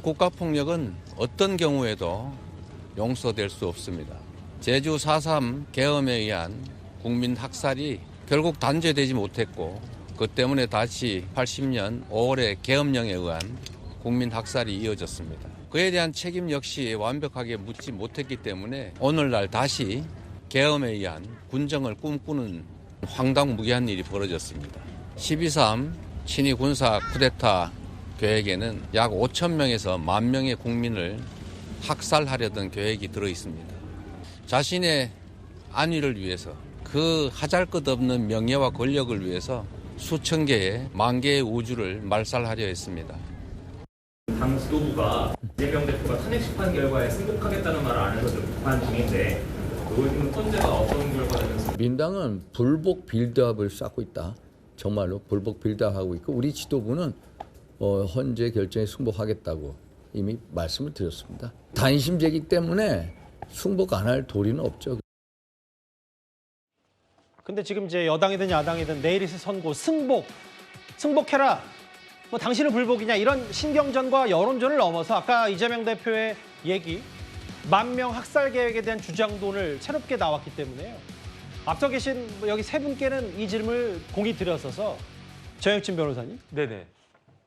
국가폭력은 어떤 경우에도 용서될 수 없습니다. 제주 4.3 계엄에 의한 국민 학살이 결국 단죄되지 못했고 그 때문에 다시 80년 5월의 계엄령에 의한 국민 학살이 이어졌습니다. 그에 대한 책임 역시 완벽하게 묻지 못했기 때문에 오늘날 다시 계엄에 의한 군정을 꿈꾸는 황당무계한 일이 벌어졌습니다. 12.3 친위 군사 쿠데타 계획에는 약 5천 명에서 1만 명의 국민을 학살하려던 계획이 들어 있습니다. 자신의 안위를 위해서 그 하잘것없는 명예와 권력을 위해서 수천 개의 만 개의 우주를 말살하려 했습니다. 당 지도부가 이재명 대표가 탄핵 심판 결과에 승복하겠다는 말을 안 해서 좀 비판 중인데 의원님은 헌재가 어떤 결과를 내면서 민당은 불복 빌드업을 쌓고 있다. 정말로 불복 빌드업하고 있고 우리 지도부는 헌재 결정에 승복하겠다고 이미 말씀을 드렸습니다. 단심제기 때문에 승복 안 할 도리는 없죠. 근데 지금 이제 여당이든 야당이든 내일 있을 선고 승복해라. 뭐 당신은 불복이냐 이런 신경전과 여론전을 넘어서 아까 이재명 대표의 얘기 1만 명 학살 계획에 대한 주장도 오늘 새롭게 나왔기 때문에요. 앞서 계신 여기 세 분께는 이 질문을 공이 드렸어서 정영진 변호사님. 네네.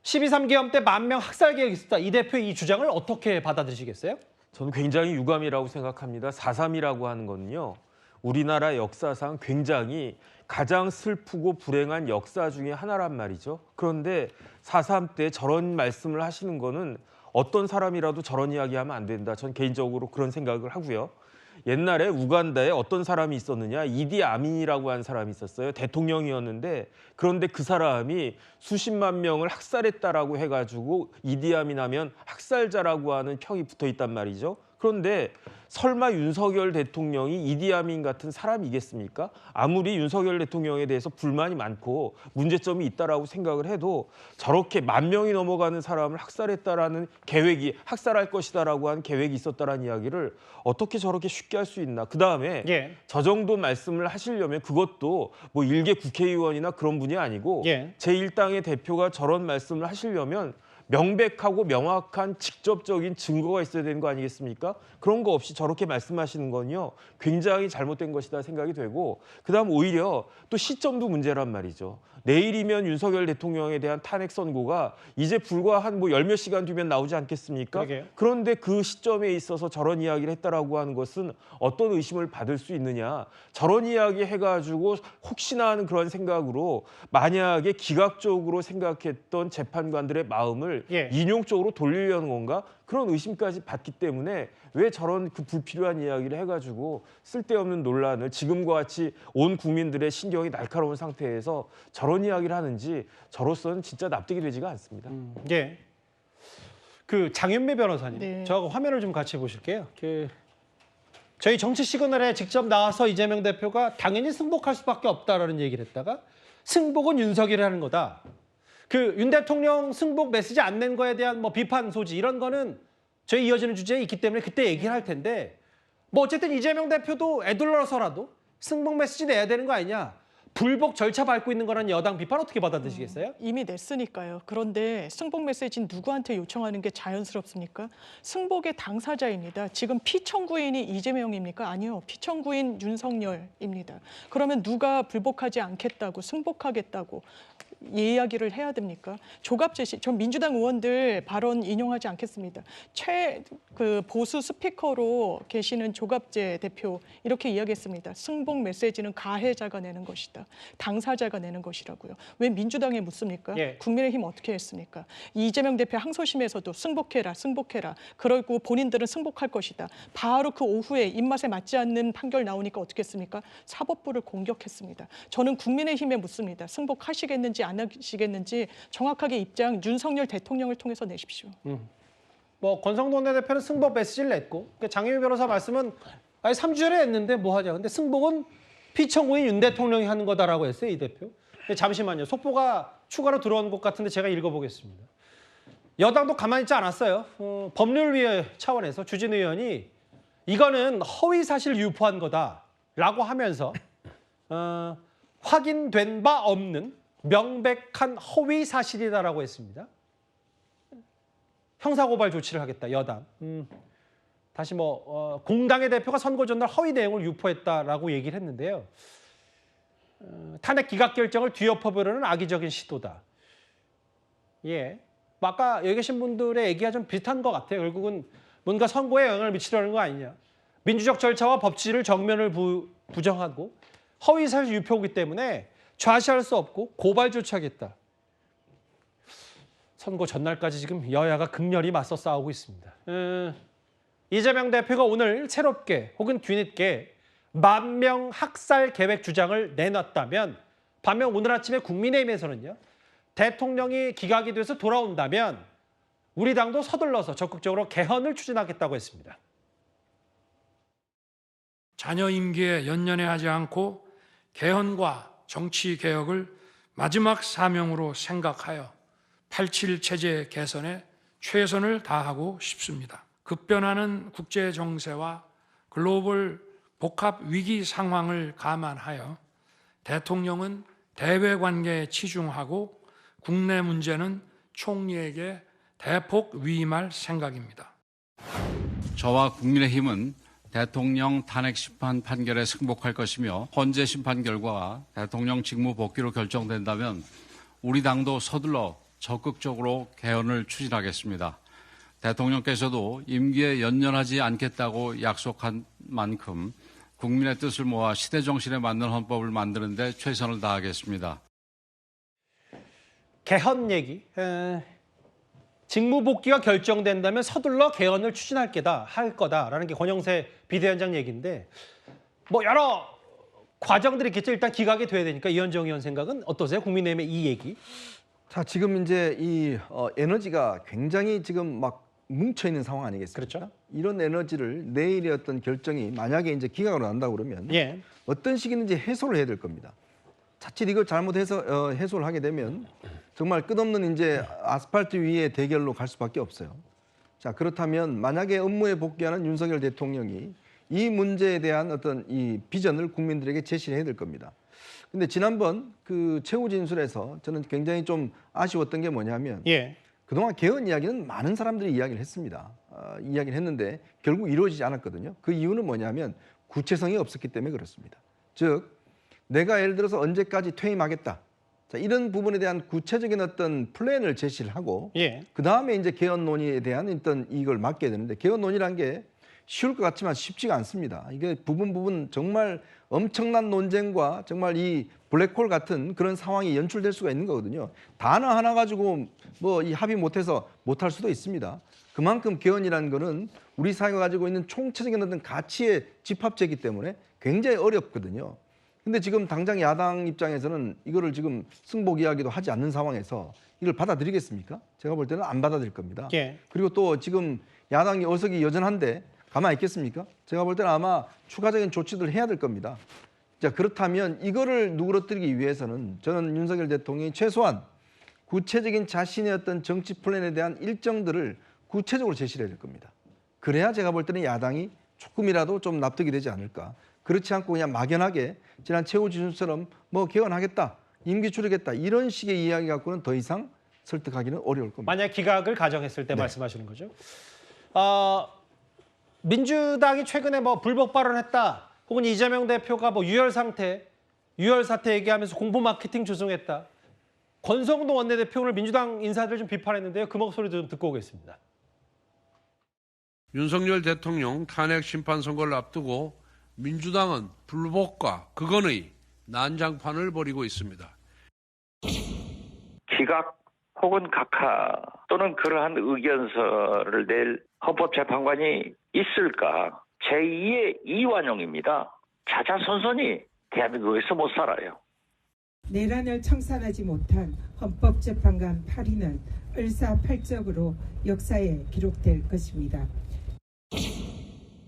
12.3 계엄 때 1만 명 학살 계획이 있었다. 이 대표의 이 주장을 어떻게 받아들이시겠어요? 저는 굉장히 유감이라고 생각합니다. 4.3이라고 하는 건요. 우리나라 역사상 굉장히 가장 슬프고 불행한 역사 중에 하나란 말이죠. 그런데 4.3 때 저런 말씀을 하시는 거는 어떤 사람이라도 저런 이야기하면 안 된다. 전 개인적으로 그런 생각을 하고요. 옛날에 우간다에 어떤 사람이 있었느냐. 이디 아민이라고 하는 사람이 있었어요. 대통령이었는데 그런데 그 사람이 수십만 명을 학살했다라고 해가지고 이디 아민 하면 학살자라고 하는 평이 붙어 있단 말이죠. 그런데 설마 윤석열 대통령이 이디 아민 같은 사람이겠습니까? 아무리 윤석열 대통령에 대해서 불만이 많고 문제점이 있다라고 생각을 해도 저렇게 1만 명이 넘어가는 사람을 학살했다라는 계획이 학살할 것이다라고 하는 계획이 있었다라는 이야기를 어떻게 저렇게 쉽게 할 수 있나? 그다음에 저 정도 말씀을 하시려면 그것도 뭐 일개 국회의원이나 그런 분이 아니고 제1당의 대표가 저런 말씀을 하시려면 명백하고 명확한 직접적인 증거가 있어야 되는 거 아니겠습니까? 그런 거 없이 저렇게 말씀하시는 건요. 굉장히 잘못된 것이다 생각이 되고 그다음 오히려 또 시점도 문제란 말이죠. 내일이면 윤석열 대통령에 대한 탄핵 선고가 이제 불과 한 뭐 열 몇 시간 뒤면 나오지 않겠습니까? 그러게요. 그런데 그 시점에 있어서 저런 이야기를 했다라고 하는 것은 어떤 의심을 받을 수 있느냐. 저런 이야기 해가지고 혹시나 하는 그런 생각으로 만약에 기각적으로 생각했던 재판관들의 마음을 인용적으로 돌리려는 건가? 그런 의심까지 받기 때문에 왜 저런 그 불필요한 이야기를 해가지고 쓸데없는 논란을 지금과 같이 온 국민들의 신경이 날카로운 상태에서 저런 이야기를 하는지 저로서는 진짜 납득이 되지가 않습니다. 그 장윤미 변호사님, 네. 저하고 화면을 좀 같이 보실게요. 저희 정치 시그널에 직접 나와서 이재명 대표가 당연히 승복할 수밖에 없다라는 얘기를 했다가 승복은 윤석열이 하는 거다. 그 윤 대통령 승복 메시지 안 낸 거에 대한 뭐 비판 소지 이런 거는 저희 이어지는 주제에 있기 때문에 그때 얘기를 할 텐데 뭐 어쨌든 이재명 대표도 애들러서라도 승복 메시지 내야 되는 거 아니냐. 불복 절차 밟고 있는 거라는 여당 비판 어떻게 받아들이시겠어요? 이미 냈으니까요. 그런데 승복 메시지는 누구한테 요청하는 게 자연스럽습니까? 승복의 당사자입니다. 지금 피청구인이 이재명입니까? 아니요. 피청구인 윤석열입니다. 그러면 누가 불복하지 않겠다고 승복하겠다고 이야기를 해야 됩니까? 조갑제시, 전 민주당 의원들 발언 인용하지 않겠습니다. 보수 스피커로 계시는 조갑제 대표 이렇게 이야기했습니다. 승복 메시지는 가해자가 내는 것이다. 당사자가 내는 것이라고요. 왜 민주당에 묻습니까? 국민의힘 어떻게 했습니까? 이재명 대표 항소심에서도 승복해라, 승복해라. 그러고 본인들은 승복할 것이다. 바로 그 오후에 입맛에 맞지 않는 판결 나오니까 어떻게 했습니까? 사법부를 공격했습니다. 저는 국민의힘에 묻습니다. 승복하시겠는지 안 하시겠는지 정확하게 입장 윤석열 대통령을 통해서 내십시오. 뭐 권성동 대표는 승복 메시지를 냈고 장윤미 변호사 말씀은 아니 3주 전에 했는데 뭐 하냐. 근데 승복은 피청구인 윤 대통령이 하는 거다라고 했어요, 이 대표. 잠시만요. 속보가 추가로 들어온 것 같은데 제가 읽어보겠습니다. 여당도 가만히 있지 않았어요. 법률위원 차원에서 주진 의원이 이거는 허위 사실 유포한 거다라고 하면서 확인된 바 없는 명백한 허위 사실이다라고 했습니다. 형사고발 조치를 하겠다. 여당. 다시 공당의 대표가 선거 전날 허위 내용을 유포했다라고 얘기를 했는데요. 탄핵 기각 결정을 뒤엎어보려는 악의적인 시도다. 예, 아까 여기 계신 분들의 얘기가 좀 비슷한 것 같아요. 결국은 뭔가 선거에 영향을 미치려는 거 아니냐. 민주적 절차와 법치를 정면을 부정하고 허위사실 유포이기 때문에 좌시할 수 없고 고발 조치하겠다. 선거 전날까지 지금 여야가 극렬히 맞서 싸우고 있습니다. 이재명 대표가 오늘 새롭게 혹은 뒤늦게 10,000명 학살 계획 주장을 내놨다면 반면 오늘 아침에 국민의힘에서는요. 대통령이 기각이 돼서 돌아온다면 우리 당도 서둘러서 적극적으로 개헌을 추진하겠다고 했습니다. 자녀 임기에 연연해하지 않고 개헌과 정치 개혁을 마지막 사명으로 생각하여 87 체제 개선에 최선을 다하고 싶습니다. 급변하는 국제 정세와 글로벌 복합 위기 상황을 감안하여 대통령은 대외 관계에 치중하고 국내 문제는 총리에게 대폭 위임할 생각입니다. 저와 국민의힘은 대통령 탄핵 심판 판결에 승복할 것이며 헌재 심판 결과가 대통령 직무 복귀로 결정된다면 우리 당도 서둘러 적극적으로 개헌을 추진하겠습니다. 대통령께서도 임기에 연연하지 않겠다고 약속한 만큼 국민의 뜻을 모아 시대 정신에 맞는 헌법을 만드는 데 최선을 다하겠습니다. 개헌 얘기. 직무 복귀가 결정된다면 서둘러 개헌을 추진할 거다라는 게 권영세 비대위원장 얘기인데 여러 과정들이 있겠죠. 일단 기각이 돼야 되니까 이현정 의원 생각은 어떠세요? 국민의힘의 이 얘기. 자, 지금 이제 이 에너지가 굉장히 지금 막 뭉쳐 있는 상황 아니겠습니까? 그렇죠. 이런 에너지를 내일의 어떤 결정이 만약에 이제 기각으로 난다고 그러면 예. 어떤 시기는지 해소를 해야 될 겁니다. 자칫 이걸 잘못해서 해소를 하게 되면 정말 끝없는 이제 아스팔트 위의 대결로 갈 수밖에 없어요. 자, 그렇다면 만약에 업무에 복귀하는 윤석열 대통령이 이 문제에 대한 어떤 이 비전을 국민들에게 제시를 해야 될 겁니다. 근데 지난번 그 최후 진술에서 저는 굉장히 좀 아쉬웠던 게 뭐냐면 예. 그동안 개헌 이야기는 많은 사람들이 이야기를 했습니다. 이야기를 했는데 결국 이루어지지 않았거든요. 그 이유는 뭐냐면 구체성이 없었기 때문에 그렇습니다. 즉 내가 예를 들어서 언제까지 퇴임하겠다. 자, 이런 부분에 대한 구체적인 어떤 플랜을 제시를 하고 예. 그다음에 이제 개헌 논의에 대한 어떤 이걸 맡게 되는데 개헌 논의란 게 쉬울 것 같지만 쉽지가 않습니다. 이게 부분 정말 엄청난 논쟁과 정말 이 블랙홀 같은 그런 상황이 연출될 수가 있는 거거든요. 단어 하나 가지고 이 합의 못해서 못할 수도 있습니다. 그만큼 개헌이라는 거는 우리 사회가 가지고 있는 총체적인 어떤 가치의 집합체이기 때문에 굉장히 어렵거든요. 근데 지금 당장 야당 입장에서는 이거를 지금 승복 이야기도 하지 않는 상황에서 이걸 받아들이겠습니까? 제가 볼 때는 안 받아들일 겁니다. 예. 그리고 또 지금 야당이 어석이 여전한데 가만히 있겠습니까? 제가 볼 때는 아마 추가적인 조치들을 해야 될 겁니다. 자, 그렇다면 이거를 누그러뜨리기 위해서는 저는 윤석열 대통령이 최소한 구체적인 자신의 어떤 정치 플랜에 대한 일정들을 구체적으로 제시를 해야 될 겁니다. 그래야 제가 볼 때는 야당이 조금이라도 좀 납득이 되지 않을까. 그렇지 않고 그냥 막연하게 지난 최후 진술처럼 개헌하겠다, 임기 줄이겠다 이런 식의 이야기 갖고는 더 이상 설득하기는 어려울 겁니다. 만약 기각을 가정했을 때 네. 말씀하시는 거죠. 민주당이 최근에 불복 발언했다. 혹은 이재명 대표가 유혈 사태 얘기하면서 공보 마케팅 조성했다. 권성동 원내대표 오늘 민주당 인사들 좀 비판했는데요. 그 목소리도 좀 듣고 오겠습니다. 윤석열 대통령 탄핵 심판 선거를 앞두고 민주당은 불복과 극언의 난장판을 벌이고 있습니다. 기각 혹은 각하 또는 그러한 의견서를 낼 헌법재판관이 있을까? 제2의 이완용입니다. 자자손손이 대한민국에서 못 살아요. 내란을 청산하지 못한 헌법재판관 8인은 을사팔적으로 역사에 기록될 것입니다.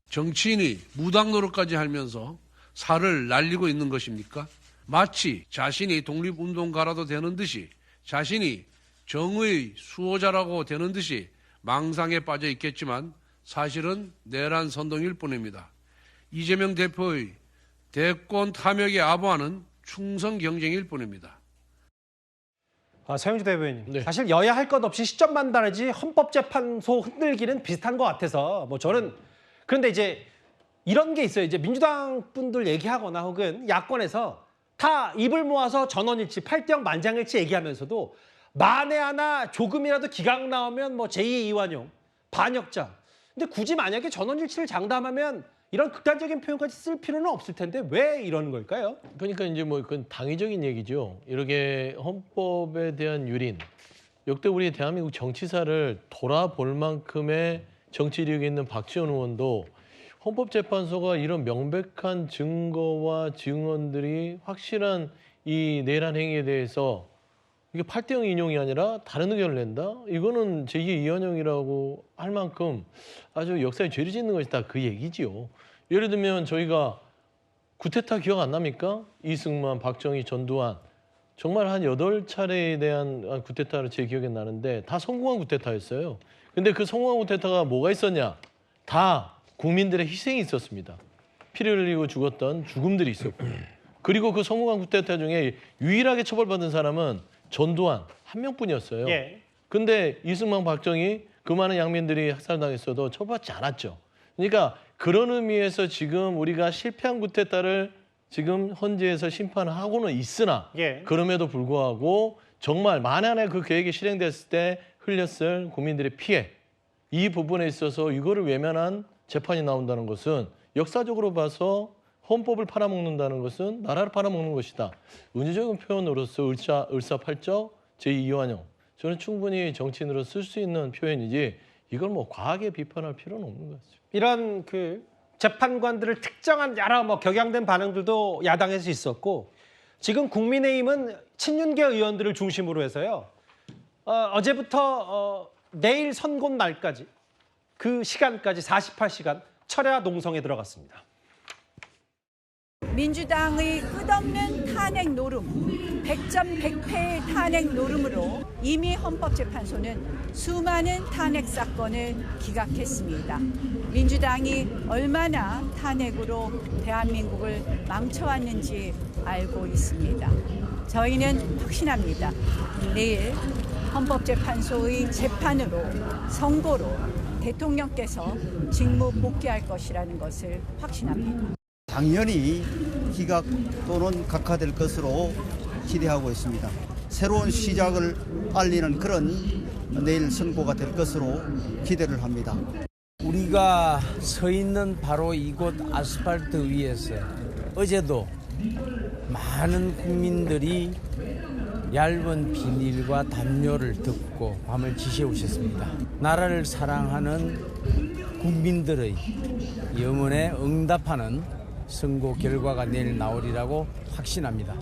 정치인이 무당 노릇까지 하면서 살을 날리고 있는 것입니까? 마치 자신이 독립운동가라도 되는 듯이 자신이 정의의 수호자라고 되는 듯이 망상에 빠져 있겠지만 사실은 내란 선동일 뿐입니다. 이재명 대표의 대권 탐욕에 아부하는 충성 경쟁일 뿐입니다. 서영주 대변인, 네. 사실 여야 할 것 없이 시점만 다르지 헌법재판소 흔들기는 비슷한 것 같아서 뭐 저는 그런데 이제 이런 게 있어요. 이제 민주당 분들 얘기하거나 혹은 야권에서 다 입을 모아서 전원일치, 8대0 만장일치 얘기하면서도 만에 하나 조금이라도 기각 나오면 뭐 제2의 이완용, 반역자. 근데 굳이 만약에 전원일치를 장담하면 이런 극단적인 표현까지 쓸 필요는 없을 텐데 왜 이러는 걸까요? 그러니까 이제 뭐 그건 당위적인 얘기죠. 이렇게 헌법에 대한 유린, 역대 우리 대한민국 정치사를 돌아볼 만큼의 정치력이 있는 박지원 의원도 헌법재판소가 이런 명백한 증거와 증언들이 확실한 이 내란 행위에 대해서 이게 8대0 인용이 아니라 다른 의견을 낸다? 이거는 제2의 이완용이라고 할 만큼 아주 역사에 죄를 짓는 것이다. 그 얘기지요. 예를 들면 저희가 구테타 기억 안 납니까? 이승만, 박정희, 전두환. 정말 한 8차례에 대한 구테타를 제 기억에 나는데 다 성공한 구테타였어요. 근데 그 성공한 구테타가 뭐가 있었냐? 다 국민들의 희생이 있었습니다. 피를 흘리고 죽었던 죽음들이 있었고. 그리고 그 성공한 구테타 중에 유일하게 처벌받은 사람은 전두환 한 명뿐이었어요. 예. 근데 이승만, 박정희 그 많은 양민들이 학살당했어도 처벌받지 않았죠. 그러니까 그런 의미에서 지금 우리가 실패한 구테타를 지금 헌재에서 심판하고는 있으나 예. 그럼에도 불구하고 정말 만약에 그 계획이 실행됐을 때 흘렸을 국민들의 피해 이 부분에 있어서 이거를 외면한 재판이 나온다는 것은 역사적으로 봐서 헌법을 팔아먹는다는 것은 나라를 팔아먹는 것이다. 은유적인 표현으로서 을사팔적 제2이완용 저는 충분히 정치인으로 쓸 수 있는 표현이지 이걸 뭐 과하게 비판할 필요는 없는 것 같습니다. 이런 그 재판관들을 특정한 여러 뭐 격양된 반응들도 야당에서 있었고 지금 국민의힘은 친윤계 의원들을 중심으로 해서요. 어제부터 내일 선고 날까지 그 시간까지 48시간 철야 농성에 들어갔습니다. 민주당의 끝없는 탄핵 노름, 100점 100패의 탄핵 노름으로 이미 헌법재판소는 수많은 탄핵 사건을 기각했습니다. 민주당이 얼마나 탄핵으로 대한민국을 망쳐왔는지 알고 있습니다. 저희는 확신합니다. 내일 헌법재판소의 재판으로, 선고로 대통령께서 직무 복귀할 것이라는 것을 확신합니다. 당연히 기각 또는 각하될 것으로 기대하고 있습니다. 새로운 시작을 알리는 그런 내일 선고가 될 것으로 기대를 합니다. 우리가 서 있는 바로 이곳 아스팔트 위에서 어제도 많은 국민들이 얇은 비닐과 담요를 덮고 밤을 지새우셨습니다. 나라를 사랑하는 국민들의 염원에 응답하는 선고 결과가 내일 나오리라고 확신합니다.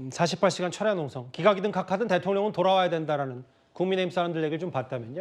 48시간 철야 농성, 기각이든 각하든 대통령은 돌아와야 된다라는 국민의힘 사람들 얘기를 좀 봤다면요.